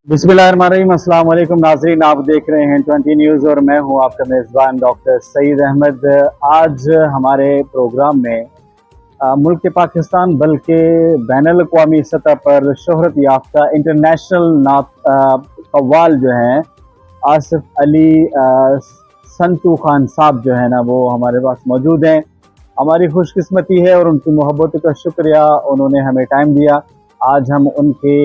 बिस्मिल्लाहिर्रहमानिर्रहीम। अस्सलाम वालेकुम नाज़रीन, आप देख रहे हैं 20 न्यूज़ और मैं हूं आपका मेज़बान डॉक्टर सईद अहमद। आज हमारे प्रोग्राम में मुल्क के पाकिस्तान बल्कि बैनुल अक़वामी सतह पर शोहरत याफ्ता इंटरनेशनल कव्वाल जो हैं आसिफ अली संतू खान साहब जो है ना, वो हमारे पास मौजूद हैं। हमारी खुशकिस्मती है और उनकी मोहब्बत का शुक्रिया, उन्होंने हमें टाइम दिया। आज हम उनकी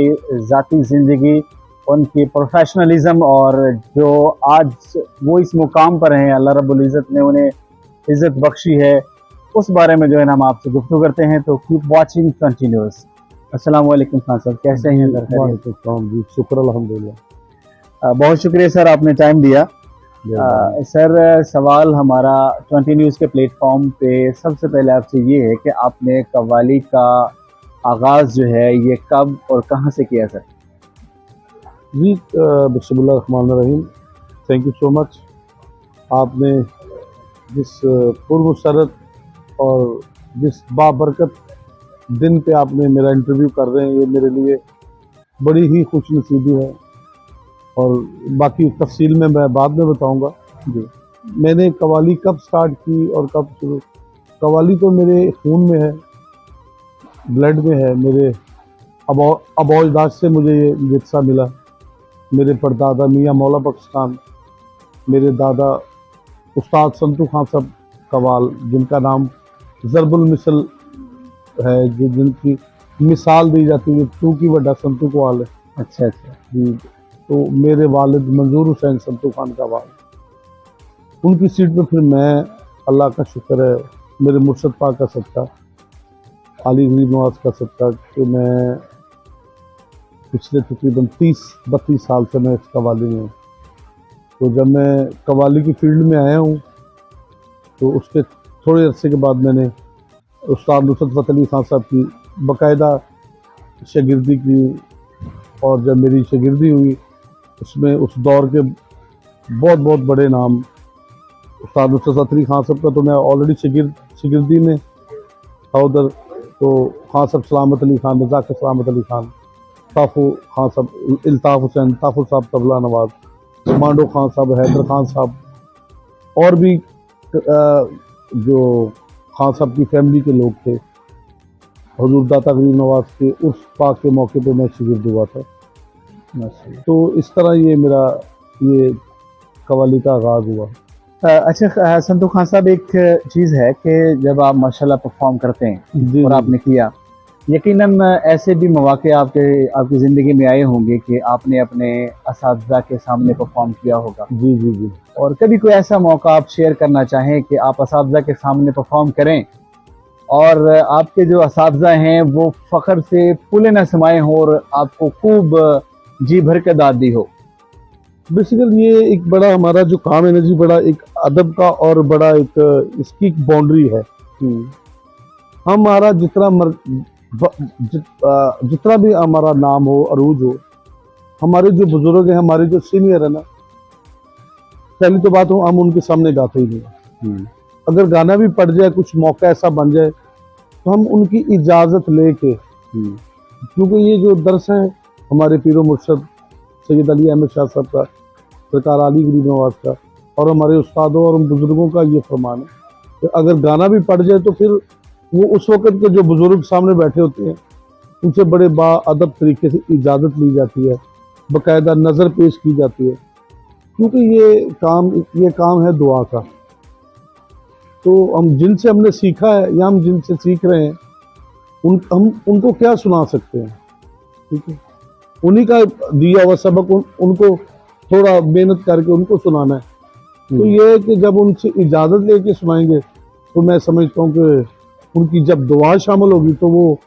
ज़ाती ज़िंदगी, उनकी प्रोफेशनलिज्म और जो आज वो इस मुकाम पर हैं, अल्लाह रब्बुल इज़्ज़त ने उन्हें इज़्ज़त बख्शी है, उस बारे में जो है ना हम आपसे गुफ्तगू करते हैं। तो कीप वाचिंग कंटिन्यूअस। अस्सलाम वालेकुम खान साहब, कैसे हैं? जी शुक्र अल्हम्दुलिल्लाह। बहुत शुक्रिया सर, आपने टाइम दिया। सर, सवाल हमारा 20 न्यूज़ के प्लेटफॉर्म पे सबसे पहले आपसे ये है कि आपने कव्वाली का आगाज़ जो है ये कब और कहाँ से किया सर? जी बिस्मिल्लाहिर्रहमानिर्रहीम, थैंक यू सो मच। आपने जिस पुरमसरत और जिस बाबरकत दिन पे आपने मेरा इंटरव्यू कर रहे हैं, ये मेरे लिए बड़ी ही खुशनसीबी है और बाकी तफसील में मैं बाद में बताऊंगा। जी, मैंने कव्वाली कब स्टार्ट की और कब शुरू। कव्वाली तो मेरे खून में है, ब्लड में है। मेरे अबौ-अजदाद से मुझे ये विरसा मिला। मेरे परदादा मियाँ मौला बख्श खान, मेरे दादा उस्ताद संतू खान साहब कव्वाल, जिनका नाम ज़रबुल मिसल है, जो जिनकी मिसाल दी जाती है तू की वड्डा संतू कव्वाल है। अच्छा अच्छा जी, तो मेरे वालिद मंजूर हुसैन संतू खान कव्वाल, उनकी सीट पे फिर मैं, अल्लाह का शुक्र है, मेरे मुर्शद पाक का सदका, आली गरीब नवाज का सदका, कि मैं पिछले तकरीबन 30-32 साल से मैं इस कव्वाली में हूँ। तो जब मैं कव्वाली की फील्ड में आया हूँ तो उसके थोड़े अरसे के बाद मैंने उस्ताद नुसरत फ़तेह अली खान साहब की बाकायदा शागिर्दी की, और जब मेरी शागिर्दी हुई उसमें उस दौर के बहुत बहुत बड़े नाम, उस्ताद नुसरत फ़तेह अली खान साहब का तो मैं ऑलरेडी शागिर्दी में था उधर। तो खान साहब सलामत अली खान, रज़ाक सलामत अली खान, ताफ़ू खान साहब, इल्ताफ़ हुसैन, ताफ़ू साहब तबला नवाज, मांडो खान साहब, हैदर खान साहब, और भी जो खान साहब की फैमिली के लोग थे। हुज़ूर दाता गरीब नवाज के उर्स पाक के मौके पे मैं शागिर्द हुआ था। तो इस तरह ये मेरा ये कव्वाली का आगाज़ हुआ। अच्छा संतू खान साहब, एक चीज़ है कि जब आप माशाल्लाह परफॉर्म करते हैं और आपने किया, यकीनन ऐसे भी मौके आपकी ज़िंदगी में आए होंगे कि आपने अपने असातिज़ा के सामने परफॉर्म किया होगा। जी जी जी। और कभी कोई ऐसा मौका आप शेयर करना चाहें कि आप असातिज़ा के सामने परफॉर्म करें और आपके जो असातिज़ा हैं वो फ़ख्र से फूले न समाये हों और आपको खूब जी भर के दाद दी हो? बेसिकली ये एक बड़ा हमारा जो काम है ना जी, बड़ा एक अदब का और बड़ा एक इसकी बाउंड्री है। हमारा जितना भी हमारा नाम हो, अरूज हो, हमारे जो बुजुर्ग हैं, हमारे जो सीनियर है ना, पहली तो बात हो हम उनके सामने गाते ही नहीं। अगर गाना भी पड़ जाए, कुछ मौका ऐसा बन जाए, तो हम उनकी इजाज़त लेके, क्योंकि ये जो दर्स है हमारे पीरो मुर्शद सैयद अली अहमद शाह साहब का, सरकार आली गरीब नवाज का, और हमारे उस्तादों और उन बुजुर्गों का ये फरमान है कि अगर गाना भी पड़ जाए तो फिर वो उस वक़्त के जो बुजुर्ग सामने बैठे होते हैं उनसे बड़े बाअदब तरीके से इजाज़त ली जाती है, बाकायदा नज़र पेश की जाती है, क्योंकि ये काम है दुआ का। तो हम जिनसे हमने सीखा है या हम जिनसे सीख रहे हैं हम उनको क्या सुना सकते हैं, ठीक है? उन्हीं का दिया हुआ सबक उनको थोड़ा मेहनत करके उनको सुनाना है। तो ये है कि जब उनसे इजाज़त लेके सुनाएंगे तो मैं समझता हूँ कि उनकी जब दुआ शामिल होगी तो वो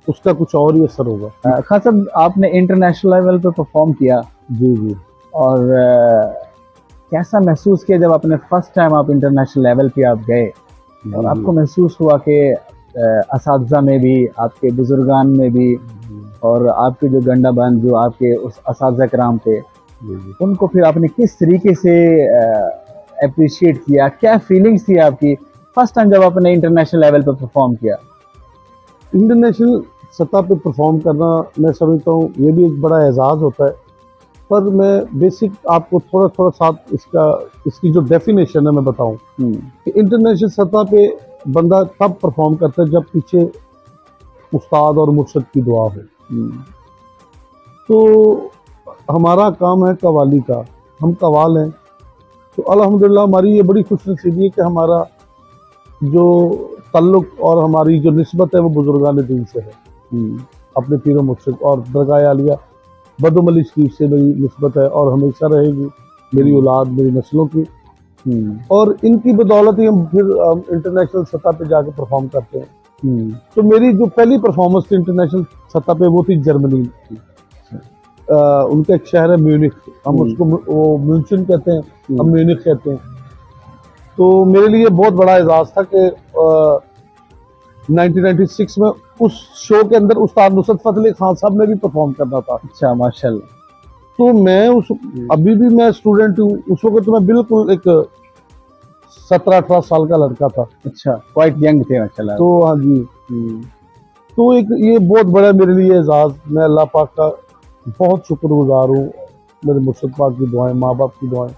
उसका कुछ और ही असर होगा। खान साहब, आपने इंटरनेशनल लेवल पे परफॉर्म किया। जी जी। और कैसा महसूस किया जब आपने फर्स्ट टाइम आप इंटरनेशनल लेवल पे आप गए और आपको महसूस हुआ कि असातिज़ा में भी, आपके बुजुर्गान में भी, और आपके जो गंडाबंद जो आपके उस असातिज़ा कराम थे, उनको फिर आपने किस तरीके से अप्रिशिएट किया? क्या फीलिंग्स थी आपकी फर्स्ट टाइम जब आपने इंटरनेशनल लेवल पे परफॉर्म किया? इंटरनेशनल सतह पे परफॉर्म करना, मैं समझता हूँ ये भी एक बड़ा एजाज़ होता है पर मैं बेसिक आपको थोड़ा थोड़ा साथ इसकी जो डेफिनेशन है मैं बताऊं कि इंटरनेशनल सतह पे बंदा तब परफॉर्म करता है जब पीछे उस्ताद और मुर्शद की दुआ हो। तो हमारा काम है कवाली का, हम कवाल हैं। तो अल्हम्दुलिल्लाह हमारी ये बड़ी खुशनसीबी है कि हमारा जो ताल्लुक और हमारी जो निस्बत है वो बुजुर्गान दीन से है। अपने पीर मुर्शिद और दरगाह आलिया बदुम अली शरीफ से मेरी निस्बत है और हमेशा रहेगी, मेरी औलाद मेरी नस्लों की। और इनकी बदौलत ही हम फिर इंटरनेशनल सतह पे जाके परफॉर्म करते हैं। तो मेरी जो पहली परफॉर्मेंस थी इंटरनेशनल सतह पे वो थी जर्मनी की। उनका एक शहर है म्यूनिख, हम उसको वो म्यूनशन कहते हैं, हम म्यूनिख कहते हैं। तो मेरे लिए बहुत बड़ा एजाज था कि 1996 में उस शो के अंदर उस्ताद नुसरत फतेह अली खान साहब ने भी परफॉर्म करना था। अच्छा, माशाल्लाह। तो मैं अभी भी मैं स्टूडेंट हूँ, उस वक्त तो मैं बिल्कुल एक 17-18 साल का लड़का था। अच्छा, क्वाइट यंग थे माशाल्लाह। तो हाँ जी, तो एक ये बहुत बड़ा मेरे लिए एजाज, मैं अल्लाह पाक का बहुत शुक्रगुजार हूँ, मेरे मुर्शिद पाक की दुआएं, माँ बाप की दुआएं,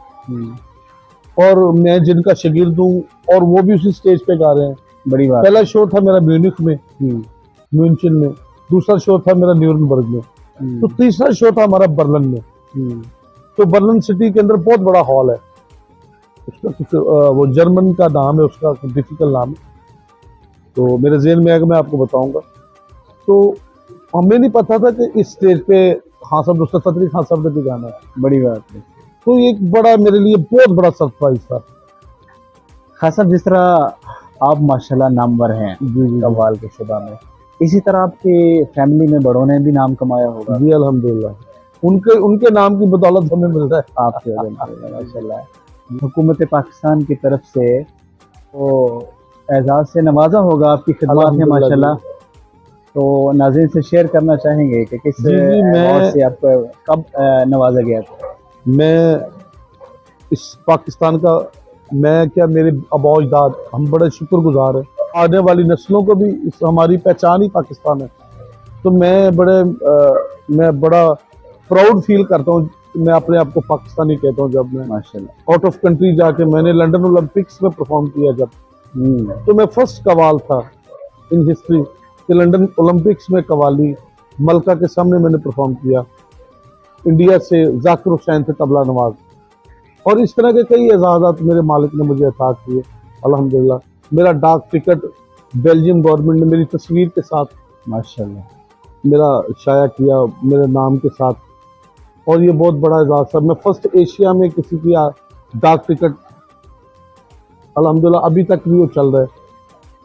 और मैं जिनका शागिर्द हूँ और वो भी उसी स्टेज पे गा रहे हैं। बड़ी बात। पहला शो था मेरा म्यूनिख में, म्यूनशन में, दूसरा शो था मेरा न्यूरनबर्ग में, तो तीसरा शो था हमारा बर्लिन में। तो बर्लिन सिटी के अंदर बहुत बड़ा हॉल है, उसका कुछ वो जर्मन का नाम है, उसका डिफिकल्ट नाम है, तो मेरे ज़हन में आएगा मैं आपको बताऊंगा। तो हमें नहीं पता था कि इस स्टेज पे खान साहब नुसरत फतेह अली खान साहब ने भी गाना है। बड़ी बात है। तो एक बड़ा मेरे लिए बहुत बड़ा सरप्राइज था। खान साहब, जिस तरह आप माशाल्लाह नामवर हैं कव्वाल के शुबा में, इसी तरह आपके फैमिली में बड़ों ने भी नाम कमाया होगा। जी अल्हम्दुलिल्लाह, उनके नाम की बदौलत हमें मिल रहा है आपके माशाल्लाह। हुकूमत पाकिस्तान की तरफ से तो एजाज से नवाजा होगा, आपकी खिदमत है माशाल्लाह। तो नाज़रीन से शेयर करना चाहेंगे कि किस अवार्ड से आपको कब नवाजा गया था? मैं इस पाकिस्तान का, मैं क्या, मेरे आबा अजदाद, हम बड़े शुक्रगुजार हैं। आने वाली नस्लों को भी हमारी पहचान ही पाकिस्तान है। तो मैं बड़ा प्राउड फील करता हूँ, मैं अपने आप को पाकिस्तानी कहता हूँ। जब मैं माशाल्लाह आउट ऑफ कंट्री जाके मैंने लंदन ओलंपिक्स में परफॉर्म किया जब, तो मैं फर्स्ट कवाल था इन हिस्ट्री कि लंदन ओलंपिक्स में कवाली मलका के सामने मैंने परफॉर्म किया। इंडिया से जाकिर हुसैन थे तबला नवाज, और इस तरह के कई एजाज़ात मेरे मालिक ने मुझे अता किए अल्हम्दुलिल्लाह। मेरा डाक टिकट बेल्जियम गवर्नमेंट ने मेरी तस्वीर के साथ माशाल्लाह मेरा शाया किया, मेरे नाम के साथ, और ये बहुत बड़ा एजाज़ था। मैं फर्स्ट एशिया में किसी की डाक टिकट, अल्हम्दुलिल्लाह अभी तक भी वो चल रहा है।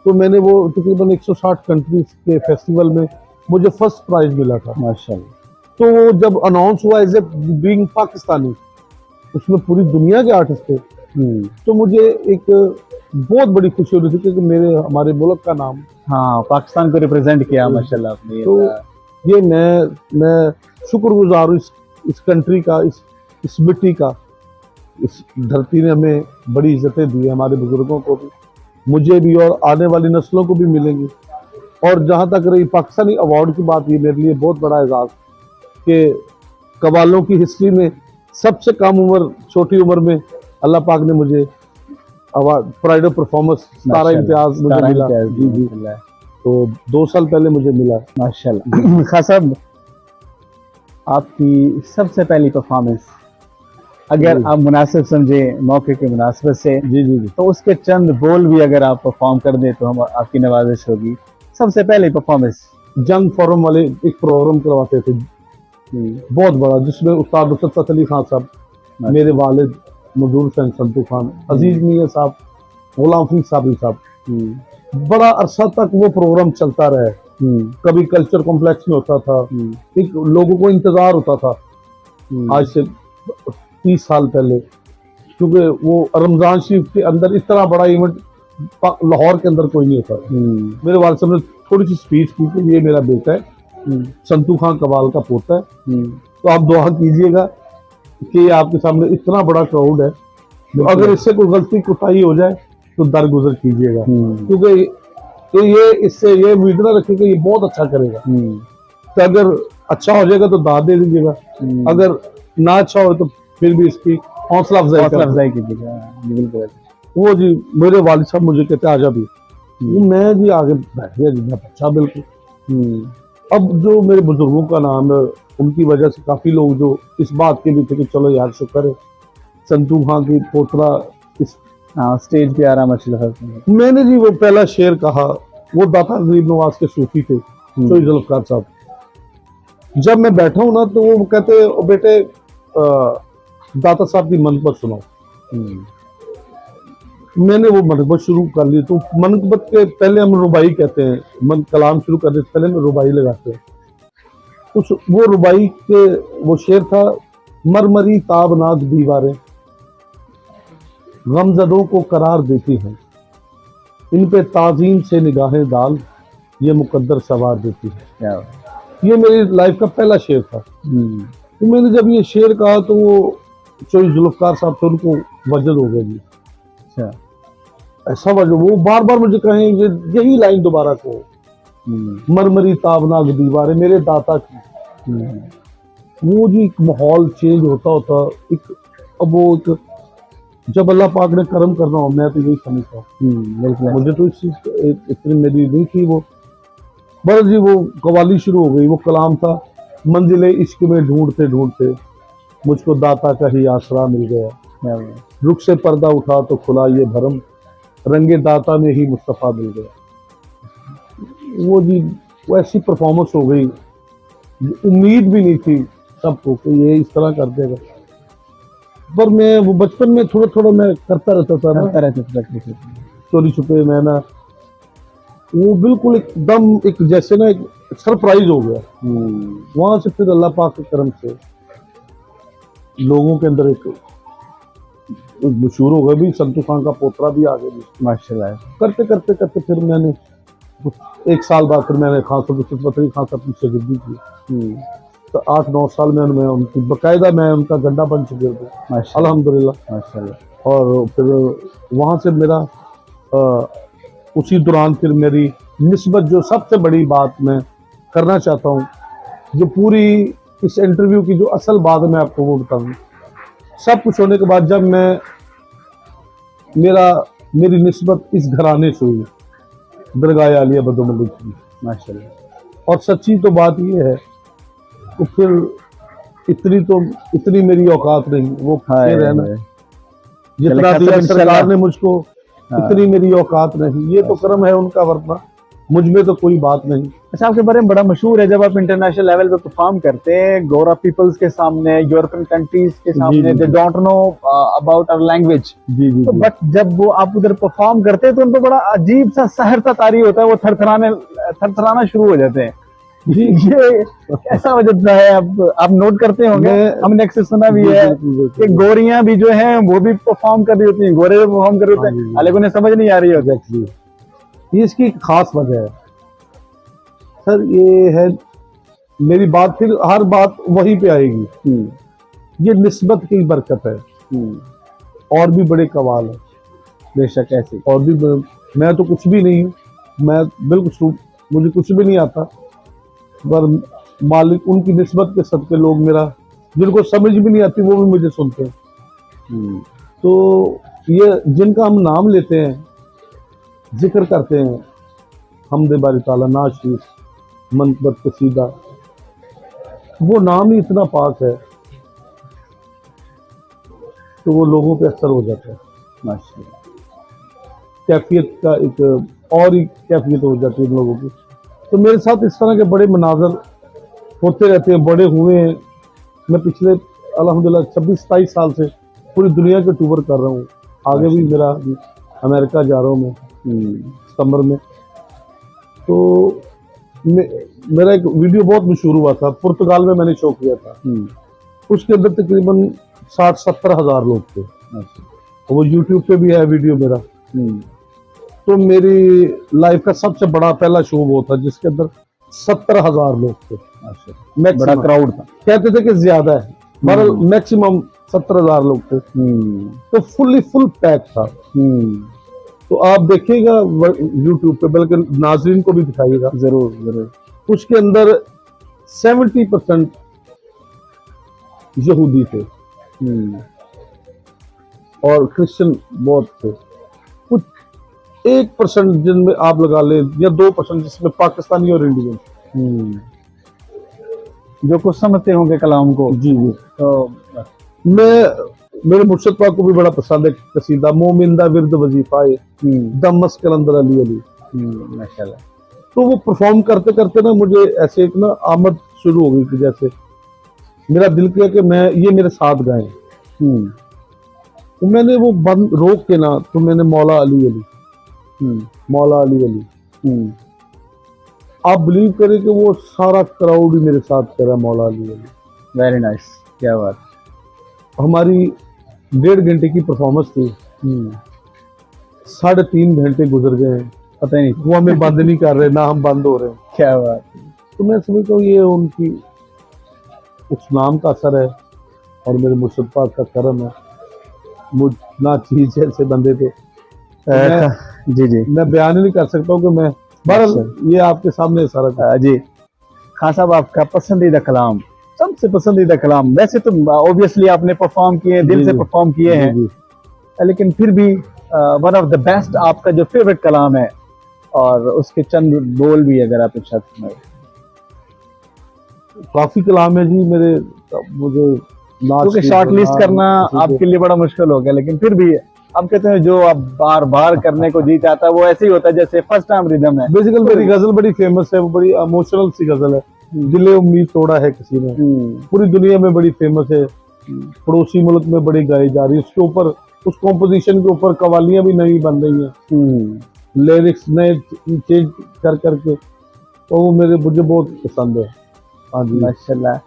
तो मैंने वो तकरीबन 160 कंट्रीज के फेस्टिवल में मुझे फर्स्ट प्राइज मिला था माशाल्लाह। तो वो जब अनाउंस हुआ एज ए बीइंग पाकिस्तानी, उसमें पूरी दुनिया के आर्टिस्ट थे, तो मुझे एक बहुत बड़ी खुशी हो रही थी क्योंकि हमारे मुल्क का नाम, हाँ, पाकिस्तान को रिप्रेजेंट किया माशाल्लाह आपने। तो ये मैं शुक्रगुजार हूँ इस कंट्री का, इस मिट्टी का। इस धरती ने हमें बड़ी इज्जतें दी है, हमारे बुजुर्गों को भी, मुझे भी, और आने वाली नस्लों को भी मिलेंगी। और जहाँ तक रही पाकिस्तानी अवार्ड की बात, ये मेरे लिए बहुत बड़ा एजाज़ कि कवालों की हिस्ट्री में सबसे कम उम्र, छोटी उम्र में अल्लाह पाक ने मुझे award pride of performance 17 Imtiaz मुझे मिला। जी, तो 2 साल पहले मुझे मिला माशाल्लाह। खान साहब, आपकी सबसे पहली परफॉर्मेंस अगर आप मुनासिब समझे मौके के मुनासिबत से, जी, तो उसके चंद बोल भी अगर आप परफॉर्म कर दें तो हम आपकी नवाजिश होगी। सबसे पहले परफॉर्मेंस जंग फोरम वाले एक प्रोग्राम करवाते थे बहुत बड़ा, जिसमें उस्ताद नुसरत फतेह अली खान साहब, मेरे वालिद मजूर हुसैन संतू खान, अजीज मियाँ साहब, गुलाम फरीद साबरी साहब, बड़ा अरसा तक वो प्रोग्राम चलता रहा। कभी कल्चर कॉम्प्लेक्स में होता था, एक लोगों को इंतजार होता था आज से 30 साल पहले, क्योंकि वो रमजान शरीफ के अंदर इतना बड़ा इवेंट लाहौर के अंदर कोई नहीं होता। मेरे वालिद साहब ने थोड़ी सी स्पीच की कि ये मेरा बेटा है, संतू खान कवाल का पोता है, तो आप दुआ कीजिएगा कि आपके सामने इतना बड़ा क्राउड है, तो अगर इससे कोई गलती कोताही हो जाए तो दरगुजर कीजिएगा, क्योंकि ये इससे ये उम्मीद ना रखें कि ये बहुत अच्छा करेगा। तो अगर अच्छा हो जाएगा तो दाद दे दीजिएगा, अगर ना अच्छा हो तो फिर भी इसकी हौसला हौसला अफजाई अफजाई कीजिएगा। जी बिल्कुल। वो जी मेरे वालिद साहब मुझे कहते आजा भी, वो मैं जी आगे बैठ गया जी, मैं बच्चा बिल्कुल। हम्म, अब जो मेरे बुजुर्गों का नाम है, उनकी वजह से काफी लोग जो इस बात के भी थे कि चलो यार शुक्र है संतू खां की पोतरा इस। हाँ स्टेज पे आराम अच्छी लगा। मैंने जी वो पहला शेर कहा, वो दाता गरीब नवाज के सूफी थे शोई जुल्फकार साहब। जब मैं बैठा हूं ना तो वो कहते ओ बेटे दाता साहब की मनकबत सुनाओ। मैंने वो मनकबत शुरू कर ली, तो मनकबत के पहले हम रुबाई कहते हैं, मन कलाम शुरू करने से पहले हम रुबाई लगाते हैं। उस वो रुबाई के वो शेर था, मरमरी ताबनाक दीवारें गमजदों को करार देती हैं, इन पे ताजीम से निगाहें डाल ये मुकद्दर सवार देती है। क्या ये मेरी लाइफ का पहला शेर था। तो मैंने जब ये शेर कहा तो वो चोई जुल्फकार साहब थे, उनको वजद हो गया जी। अच्छा। ऐसा वजह, वो बार बार मुझे कहेंगे यही लाइन दोबारा को, मरमरी ताबनाक दीवारें मेरे दाता की। वो जी एक माहौल चेंज होता होता एक, अब वो एक जब अल्लाह पाक ने करम करना हो, मैं तो यही समझता हूँ। मुझे तो इस चीज इतनी मेरी नहीं थी वो, बस जी वो कवाली शुरू हो गई। वो कलाम था, मंजिले इश्क में ढूंढते ढूंढते मुझको दाता का ही आसरा मिल गया, रुख से पर्दा उठा तो खुला ये भरम, रंगे दाता में ही मुस्तफ़ा मिल गया। वो जी वो ऐसी परफॉर्मेंस हो गई, उम्मीद भी नहीं थी सबको कि ये इस तरह कर देगा। पर मैं वो बचपन में थोड़ा थोड़ा मैं करता रहता था ना, चोरी छुपे मैं ना, वो बिल्कुल एकदम एक जैसे ना एक सरप्राइज हो गया। वहां से फिर अल्लाह पाक के करम से लोगों के अंदर एक मशहूर हो गया भी, संतू खान का पोतरा भी आ गया माशाल्लाह। करते करते करते फिर मैंने एक साल बाद फिर मैंने खान साहब पत्री खान साहब की शागिर्दी की। तो 8-9 साल में मैं उनकी बकायदा मैं उनका गड्ढा बन चुके थे अल्हम्दुलिल्लाह माशाल्लाह। और फिर वहाँ से मेरा उसी दौरान फिर मेरी निस्बत, जो सबसे बड़ी बात मैं करना चाहता हूँ, जो पूरी इस इंटरव्यू की जो असल बात है मैं आपको वो बताऊँ। सब कुछ होने के बाद जब मैं मेरी निस्बत इस घराने से हुई, दरगाह आलिया बदो मलिक की माशाल्लाह। और सच्ची तो बात ये है, तो फिर इतनी मेरी औकात नहीं वो खाए रहना, जितना दिया सरकार ने मुझको इतनी मेरी औकात नहीं। ये तो कर्म है उनका, वरना मुझ में तो कोई बात नहीं। अच्छा, आपके बारे में बड़ा मशहूर है, जब आप इंटरनेशनल लेवल पे परफॉर्म करते हैं गोरा पीपल्स के सामने, यूरोपियन कंट्रीज के सामने, they don't know about our language. तो बट जब वो आप उधर परफॉर्म करते हैं तो उनको बड़ा अजीब सा सहर सा तारी होता है, वो थरथराना शुरू हो जाते हैं। जी, ये कैसा वजह है? आप नोट करते होंगे, हमने अक्सर सुना भी है कि गोरियां भी जो हैं वो भी परफॉर्म कर रही होती हैं, गोरे भी परफॉर्म कर रहे होते हैं, हालांकि उन्हें समझ नहीं आ रही होती। ये इसकी खास वजह है सर, ये है मेरी बात, फिर हर बात वहीं पे आएगी। ये निस्बत की बरकत है, और भी बड़े कवाल है बेशक ऐसे, और भी मैं तो कुछ भी नहीं हूँ, मैं बिल्कुल मुझे कुछ भी नहीं आता, पर मालिक उनकी निस्बत के सदके लोग मेरा, जिनको समझ भी नहीं आती वो भी मुझे सुनते हैं। तो ये जिनका हम नाम लेते हैं, जिक्र करते हैं, हमदे बारी ताला, नाज शरीफ, मनकबत कसीदा, वो नाम ही इतना पाक है तो वो लोगों पे असर हो जाता है माशाल्लाह। कैफियत का एक और ही कैफियत हो जाती है लोगों की। तो मेरे साथ इस तरह के बड़े मनाजर होते रहते हैं, बड़े हुए हैं। मैं पिछले अल्हम्दुलिल्लाह 26-27 साल से पूरी दुनिया के टूर कर रहा हूँ, आगे भी मेरा अमेरिका जा रहा हूँ मैं सितंबर में। तो मेरा एक वीडियो बहुत मशहूर हुआ था, पुर्तगाल में मैंने शो किया था। उसके अंदर तकरीबन 60-70 हज़ार लोग थे, वो यूट्यूब पे भी है वीडियो मेरा। तो मेरी लाइफ का सबसे बड़ा पहला शो वो था जिसके अंदर 70,000 लोग थे, बड़ा क्राउड था। कहते थे कि ज्यादा है, मगर मैक्सिमम 70,000 लोग थे। तो फुल पैक था। तो आप देखिएगा यूट्यूब पे, बल्कि नाजरीन को भी दिखाइएगा जरूर। उसके अंदर 70% यहूदी थे और क्रिश्चियन बहुत थे। कुछ 1% जिनमें आप लगा ले या 2% जिसमें पाकिस्तानी और इंडियन जो कुछ समझते होंगे कलाम को। जी जी। तो मेरे मुर्शद पाक को भी बड़ा पसंद है कसीदा मोमिंदा विरद वजीफाए दमस कलंदर अली अली। माशाल्लाह। तो वो परफॉर्म करते करते ना मुझे ऐसे एक ना आमद शुरू हो गई कि जैसे मेरा दिल किया कि मैं ये मेरे साथ गाएं। तो मैंने वो बंद रोक के ना तो मैंने मौला अली अली मौला अली अली। आप बिलीव करें कि वो सारा क्राउड ही मेरे साथ कर रहा मौला अली अली। वेरी नाइस, क्या बात। हमारी 1.5 घंटे की परफॉर्मेंस थी, 3.5 घंटे गुजर गए हैं, पता ही नहीं। वो हमें बंद नहीं कर रहे ना हम बंद हो रहे हैं। क्या बात। तो मैं समझता हूँ ये उनकी उस नाम का असर है और मेरे मुर्शद पाक का करम है। मुझ ना चीज ऐसे बंदे थे जी जी, मैं बयान ही नहीं कर सकता हूँ कि मैं बहरहाल ये आपके सामने सारा जी। खान साहब, आपका पसंदीदा कलाम, सबसे पसंदीदा कलाम, वैसे तो ऑब्वियसली आपने परफॉर्म किए, दिल से परफॉर्म किए हैं, लेकिन फिर भी वन ऑफ द बेस्ट आपका जो फेवरेट कलाम है और उसके चंद बोल भी अगर आप इरशाद फरमाएं। काफी कलाम है जी मेरे, मुझे क्योंकि शॉर्ट लिस्ट करना आपके लिए बड़ा मुश्किल हो गया, लेकिन फिर भी आप कहते हैं जो आप बार बार करने को जी चाहता है वो ऐसे ही होता है जैसे फर्स्ट टाइम रिदम है। बेसिकली मेरी गजल बड़ी फेमस है, वो बड़ी इमोशनल सी गजल है, दिले उम्मीद तोड़ा है किसी ने, पूरी दुनिया में बड़ी फेमस है, पड़ोसी मुल्क में बड़ी गाई जा रही है। उसके ऊपर उस कॉम्पोजिशन के ऊपर कवालियां भी नई बन रही हैं, लिरिक्स नए चेंज कर करके, तो वो मुझे बहुत पसंद है। हाँ जी माशाल्लाह।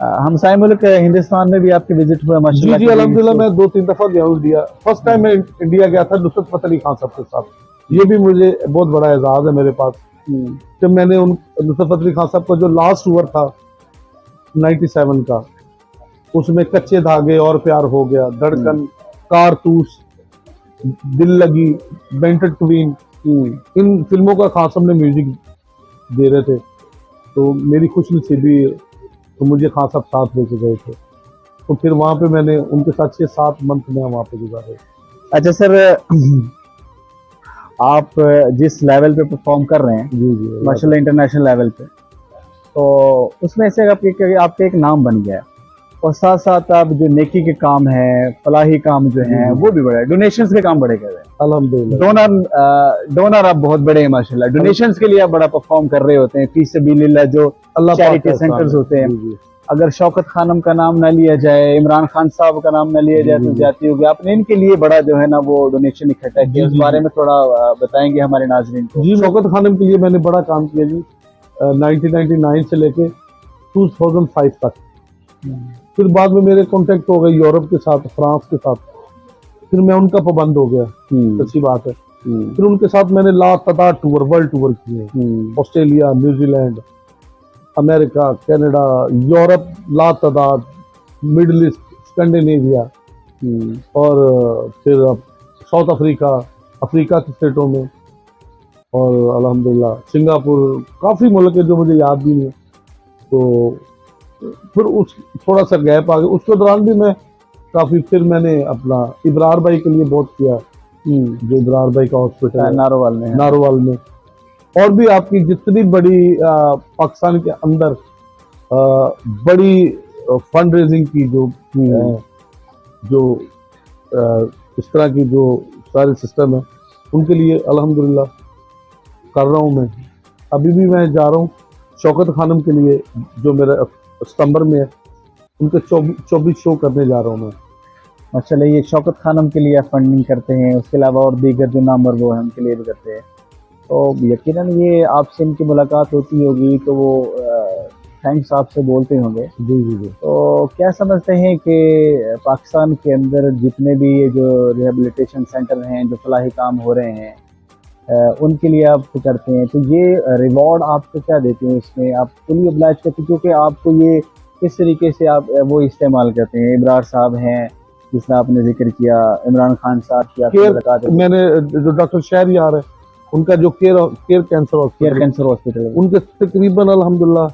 हमसाए मुल्क हिंदुस्तान में भी आपके विजिट हुआ माशाल्लाह? जी जी अल्हम्दुलिल्लाह, मैं 2-3 दफा गया हूँ इंडिया। फर्स्ट टाइम मैं इंडिया गया था नुसरत फतेह अली खान साहब के साथ, ये भी मुझे बहुत बड़ा एजाज है मेरे पास। जब मैंने उन नुसरत फतेह अली खान साहब का जो लास्ट टूर था 97 का, उसमें कच्चे धागे और प्यार हो गया, धड़कन, कारतूस, दिल लगी, बेंटेड क्वीन, इन फिल्मों का खान साहब ने म्यूजिक दे रहे थे, तो मेरी खुशनसीबी तो मुझे खान साहब साथ लेके गए थे, तो फिर वहाँ पे मैंने उनके साथ 6-7 मंथ में वहाँ पे गुजारे। अच्छा सर, आप जिस लेवल पे परफॉर्म कर रहे हैं जी जी माशाल्लाह इंटरनेशनल लेवल पे, तो उसमें से आपका एक नाम बन गया है, और साथ साथ आप जो नेकी के काम है, फलाही काम जो है वो भी बड़े, डोनेशंस के काम बड़े कर रहे हैं अल्हम्दुलिल्लाह। डोनर आप बहुत बड़े हैं माशाल्लाह, डोनेशंस के लिए आप बड़ा परफॉर्म कर रहे होते हैं, फी सबीलिल्लाह जो चैरिटी सेंटर्स होते हैं। अगर शौकत खानम का नाम ना लिया जाए, इमरान खान साहब का नाम ना लिया जाए तो जाती होगी, आपने इनके लिए बड़ा जो है ना वो डोनेशन इकट्ठा किया, उस बारे में थोड़ा बताएंगे हमारे नाजरीन को। जी, शौकत खानम के लिए मैंने बड़ा काम किया जी, 1999 से लेके 2005 तक। फिर बाद में मेरे कॉन्टेक्ट हो गए यूरोप के साथ, फ्रांस के साथ, फिर मैं उनका पाबंद हो गया, अच्छी बात है। फिर उनके साथ मैंने लातादार टूर, वर्ल्ड टूर किए, Australia, New Zealand, America, Canada, Europe, लातादार, मिडिल ईस्ट, स्कैंडिनेविया, और फिर साउथ अफ्रीका, अफ्रीका के स्टेटों में, और अल्हम्दुलिल्लाह सिंगापुर, काफ़ी मुल्क है जो मुझे याद भी नहीं। तो फिर उस थोड़ा सा गैप आ गया, उसके दौरान भी मैं काफ़ी, फिर मैंने अपना इब्रार भाई के लिए बहुत किया, जो इब्रार भाई का हॉस्पिटल है नारोवाल में, और भी आपकी जितनी बड़ी पाकिस्तान के अंदर बड़ी फंड रेजिंग की जो इस तरह की जो सारे सिस्टम है, उनके लिए अल्हम्दुलिल्लाह कर रहा हूँ मैं। अभी भी मैं जा रहा हूँ शौकत खानम के लिए, जो मेरा सितंबर में है, उनके 24 शो करने जा रहा हूँ मैं। माशाल्लाह, ये शौकत खानम के लिए फंडिंग करते हैं, उसके अलावा और दीगर जो नामवर वो हैं उनके लिए भी करते हैं, तो यकीनन ये आपसे इनकी मुलाकात होती होगी तो वो थैंक्स आपसे बोलते होंगे। जी जी जी। तो क्या समझते हैं कि पाकिस्तान के अंदर जितने भी ये जो रिहेबिलिटेशन सेंटर हैं, जो फलाही काम हो रहे हैं, उनके लिए आप करते हैं, तो ये रिवॉर्ड आपको क्या देते हैं? इसमें आप फुली ऑब्लाइज करते हैं, क्योंकि आपको ये किस तरीके से आप वो इस्तेमाल करते हैं? इब्रार साहब हैं जिसने आपने जिक्र किया, इमरान खान साहब की मैंने जो डॉक्टर शहरयार है, उनका जो केयर कैंसर हॉस्पिटल है, उनके तकरीबन अल्हम्दुलिल्लाह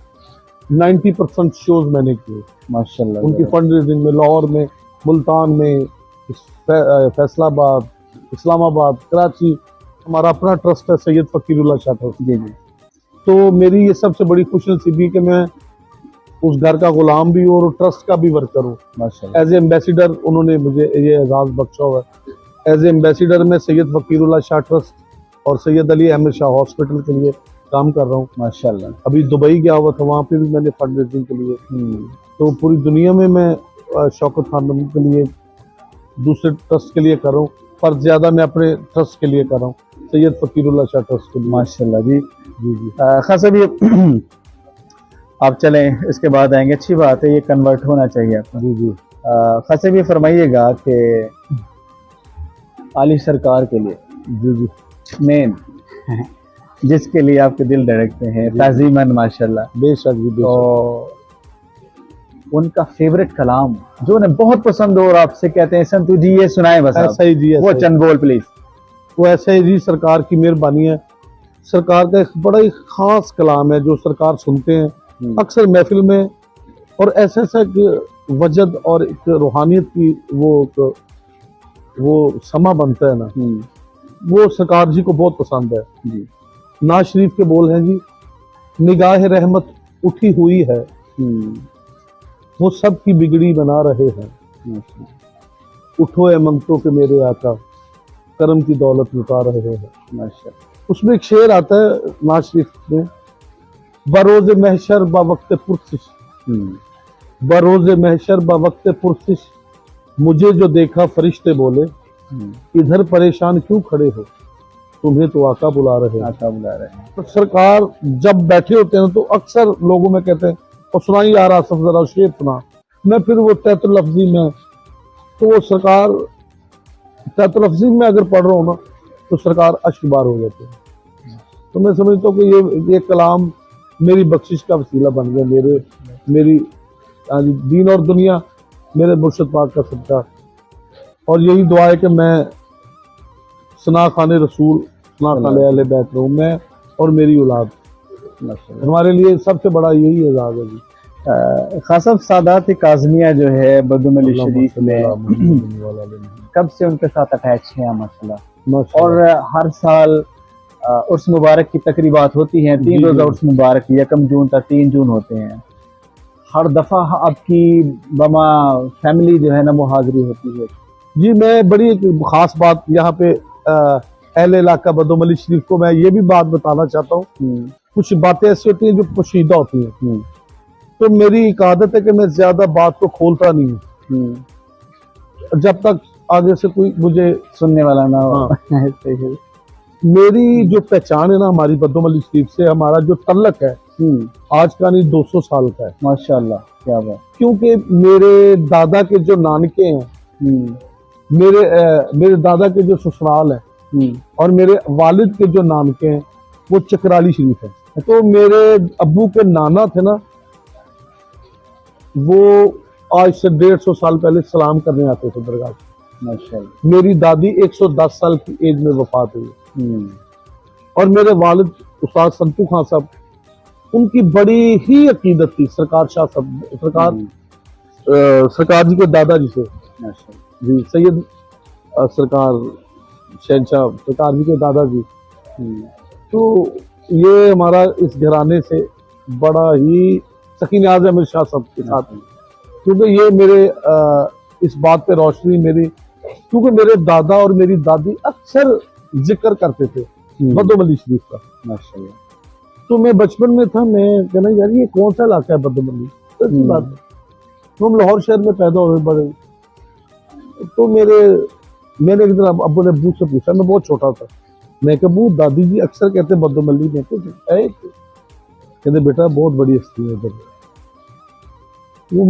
90% शोज मैंने किए माशाल्लाह। उनकी फंड रेजिंग में, लाहौर में, मुल्तान में, फैसलाबाद, इस्लामाबाद, कराची। हमारा अपना ट्रस्ट है सैयद फकीरुल्लाह शाह ट्रस्ट। जी जी तो मेरी ये सबसे बड़ी खुशनसीबी कि मैं उस घर का गुलाम भी हूँ और ट्रस्ट का भी वर्कर हूँ। माशाल्लाह। एज ए एम्बेसिडर उन्होंने मुझे ये एजाज़ बख्शा हुआ है। एज ए एम्बेसिडर मैं सैयद फकीरुल्लाह शाह ट्रस्ट और सैयद अली अहमद शाह हॉस्पिटल के लिए काम कर रहा हूँ। माशाल्लाह। अभी दुबई गया हुआ था, वहाँ पे भी मैंने फंड रेजिंग के लिए। तो पूरी दुनिया में मैं शौकत खानम के लिए, दूसरे ट्रस्ट के लिए कर रहा हूँ, पर ज़्यादा मैं अपने ट्रस्ट के लिए कर रहा हूँ, सैयद फकीरुल्लाह शाह ट्रस्ट के लिए। माशाल्लाह जी। जी जी। खासा भी आप चलें, इसके बाद आएंगे। अच्छी बात है, ये कन्वर्ट होना चाहिए आपका। जी जी। खासे भी फरमाइएगा कि आली सरकार के लिए जी जी। मेन जिसके लिए आपके दिल धड़कते हैं, ताज़ीमन माशाल्लाह, बेशक जी, तो उनका फेवरेट कलाम जो उन्हें बहुत पसंद हो और आपसे कहते हैं संतू जी ये सुनाए बस आप। ऐसा ही जी, वो चंद बोल प्लीज। वो ऐसा ही जी, सरकार की मेहरबानी है। सरकार का एक बड़ा ही खास कलाम है जो सरकार सुनते हैं अक्सर महफिल में, और ऐसा ऐसा एक वजद और एक रूहानियत की वो समा बनता है ना, वो सरकार जी को बहुत पसंद है जी। नाज शरीफ के बोल हैं जी, निगाह रहमत उठी हुई है, वो सब की बिगड़ी बना रहे हैं, उठो ए मंगतों के मेरे आका, करम की दौलत लुटा रहे हैं। माशाल्लाह। उसमें एक शेर आता है नाज शरीफ में, बरोज़ महशर बवक्त पुरसिश, बरोज़ महशर बवक्त पुरसिश, मुझे जो देखा फरिश्ते बोले, इधर परेशान क्यों खड़े हो, तुम्हें तो आका बुला रहे हैं। आका बुला रहे हैं। तो सरकार जब बैठे होते हैं तो अक्सर लोगों में कहते हैं और सुनाई यार आसफ जरा शेर सुना, मैं फिर वो तैत लफ्जी में, तो वो सरकार तैत लफ्जी में अगर पढ़ रहा हूँ ना तो सरकार अश्कबार हो जाते हैं। तो मैं समझता हूँ कि ये कलाम मेरी बख्शिश का वसीला बन गया, मेरी दीन और दुनिया मेरे मुर्शद पाक का सदका। और यही दुआ है कि मैं सना खाने रसूल सना खाने वाले बैठ रहा हूँ, मैं और मेरी औलाद। हमारे लिए सबसे बड़ा यही एजाज़ है जी। खासा सादात काज़मिया जो है बदुम अली शरीफ में, कब से उनके साथ अटैच है माशाल्लाह, और हर साल उर्स मुबारक की तकरीबात होती हैं, 3 रोज़ा उर्स मुबारक, 1 जून तक 3 जून होते हैं। हर दफ़ा आपकी बमा फैमिली जो है ना वो हाजिरी होती है जी। मैं बड़ी एक ख़ास बात यहाँ पे अहले इलाका बदुम अली शरीफ को मैं ये भी बात बताना चाहता हूँ। कुछ बातें ऐसी होती हैं जो पोशीदा होती हैं, तो मेरी एक आदत है कि मैं ज़्यादा बात को खोलता नहीं हूँ जब तक आगे से कोई मुझे सुनने वाला ना हो। हाँ। मेरी जो पहचान है ना हमारी बदुम अली शरीफ से, हमारा जो तल्लक है आज का नहीं 200 साल का है माशाल्लाह। क्या बात। क्योंकि मेरे दादा के जो नानके हैं, मेरे दादा के जो ससुराल है और मेरे वालिद के जो नानके हैं वो चकराली शरीफ है। तो मेरे अब्बू के नाना थे ना, वो आज से 150 साल पहले सलाम करने आते थे दरगाह से। माशाल्लाह। मेरी दादी 110 साल की एज में वफात हुई, और मेरे वालिद उस्ताद संतू खान साहब, उनकी बड़ी ही अकीदत थी सरकार शाह साहब, सरकार जी के दादाजी से जी, सैयद सरकार शहनशाह सरकार जी के दादाजी। तो ये हमारा इस घराने से बड़ा ही सकीन आज़म शाह साहब के साथ, क्योंकि ये मेरे इस बात पे रोशनी मेरी, क्योंकि मेरे दादा और मेरी दादी अक्सर जिक्र करते थे बदुम अली शरीफ का माशाल्लाह। तो मैं बचपन में था, मैं कहना यार ये कौन सा इलाका है बदुम अली, सच्ची बात है। तो हम लाहौर शहर में पैदा हुए बड़े, तो मैंने एक दिन अब्बू ने अब्बू से पूछा, मैं बहुत छोटा था, मैं कहा अब्बू दादी जी अक्सर कहते हैं बदुम अली में, कहते बेटा बहुत बड़ी हस्ती है इधर। वो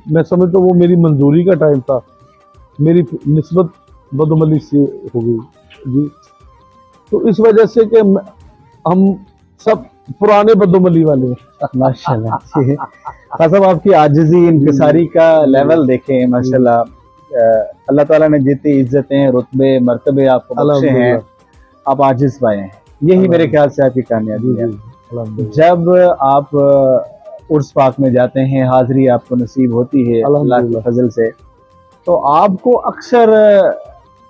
मैं समझता हूँ वो मेरी मंजूरी का टाइम था, मेरी निस्बत बदुम अली से हो गई जी। तो इस वजह से कि हम सब पुराने बदुम अली वाले हैं माशाल्लाह। साहब आपकी आजिज़ी इंकिसारी का लेवल देखें माशाल्लाह। अल्लाह ताला ने जितनी इज्जतें रुतबे मर्तबे आपको बख्शे हैं, आप आजिज़ पाए हैं, यही मेरे ख्याल से आपकी कामयाबी है। जब आप उर्स पाक में जाते हैं, हाज़िरी आपको नसीब होती है अल्लाह के फजल से, तो आपको अक्सर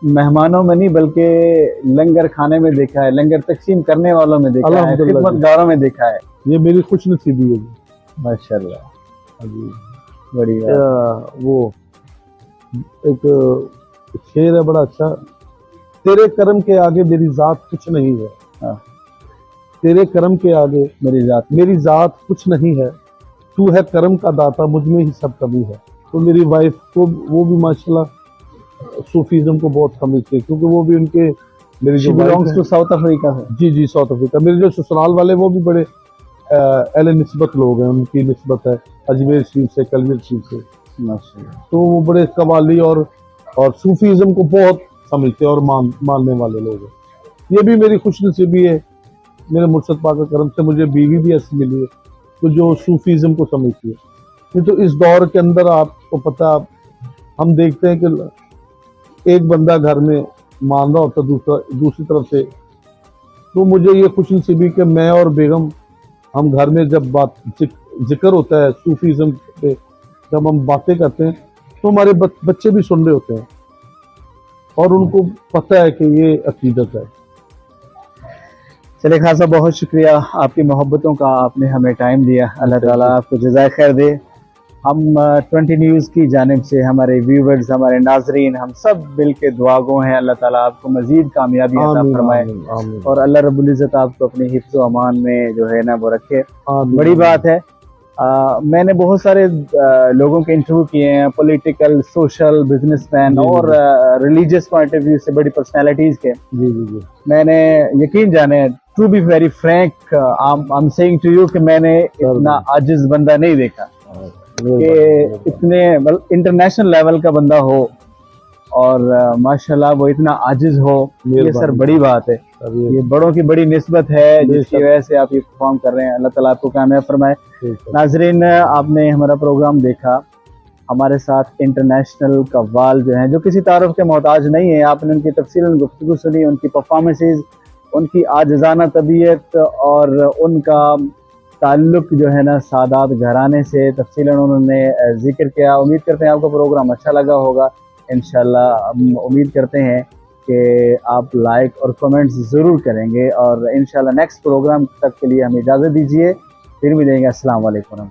मेहमानों में नहीं बल्कि लंगर खाने में देखा है, लंगर तकसीम करने वालों में देखा है, खिदमतगारों में देखा है। ये मेरी खुश नसीबी है जी। माशाल्लाह जी, बढ़िया। वो एक शेर है बड़ा अच्छा, तेरे कर्म के आगे मेरी जात कुछ नहीं है। हाँ। तेरे कर्म के आगे मेरी जात कुछ नहीं है, तू है कर्म का दाता, मुझ में ही सब कमी है। तो मेरी वाइफ को, वो भी माशाल्लाह सूफीज़म को बहुत समझते हैं, क्योंकि वो भी उनके, मेरी जो बिलोंग्स टू साउथ अफ्रीका है। जी जी, साउथ अफ्रीका। मेरे जो ससुराल वाले वो भी बड़े अहले निस्बत लोग हैं, उनकी निस्बत है अजमेर शरीफ से, कलमिर शरीफ से। तो वो बड़े कवाली और सूफीज़म को बहुत समझते और मानने वाले लोग हैं। ये भी मेरी खुशनसीबी है, मेरे मुर्शद पाक के करम से मुझे बीवी भी ऐसी मिली है तो जो सूफीज़म को समझती है। नहीं तो इस दौर के अंदर आपको पता, हम देखते हैं कि एक बंदा घर में मान रहा होता, दूसरी तरफ से। तो मुझे ये खुशनसीबी कि मैं और बेगम, हम घर में जब जिक्र होता है सूफीज़म पे, जब हम बातें करते हैं तो हमारे बच्चे भी सुन रहे होते हैं और उनको पता है कि ये अकीदत है। चले खासा, बहुत शुक्रिया आपकी मोहब्बतों का, आपने हमें टाइम दिया। अल्लाह ताला आपको जज़ाए खैर दे। हम 20 न्यूज़ की जानिब से हमारे व्यूवर्स, हमारे नाजरीन, हम सब मिल के दुआगो हैं। अल्लाह ताला आपको मज़ीद कामयाबी अता फरमाए और अल्लाह रब्बुल इज़्ज़त आपको अपने हिफ्ज़ व अमान में जो है ना वो रखे। बड़ी बात है। मैंने बहुत सारे लोगों के इंटरव्यू किए हैं, पॉलिटिकल, सोशल, बिजनेसमैन और रिलीजियस पॉइंट ऑफ व्यू से बड़ी पर्सनैलिटीज़ के। जी। मैंने यकीन जाने, to be very frank, I am saying to you कि मैंने इतना आजिज़ बंदा नहीं देखा कि इतने इंटरनेशनल लेवल का बंदा हो और माशाल्लाह वो इतना आजिज़ हो। ये सर बड़ी बात है, ये बड़ों की बड़ी निस्बत है जिसकी वजह से आप ये परफॉर्म कर रहे हैं। अल्लाह ताला आपको कामयाब फरमाए। नाजरीन, आपने हमारा प्रोग्राम देखा। हमारे साथ इंटरनेशनल कव्वाल जो हैं, जो किसी तारुफ के मोहताज नहीं है, आपने उनकी तफसीलन गुफ्तगू सुनी, उनकी परफॉर्मेंसेज, उनकी आजिज़ाना तबीयत और उनका ताल्लुक़ जो है ना सादात घराने से तफसीलन उन्होंने जिक्र किया। उम्मीद करते हैं आपको प्रोग्राम अच्छा लगा होगा। इंशाल्लाह हम उम्मीद करते हैं कि आप लाइक और कमेंट्स ज़रूर करेंगे और इंशाल्लाह नेक्स्ट प्रोग्राम तक के लिए हमें इजाज़त दीजिए। फिर मिलेंगे। अस्सलाम वालेकुम।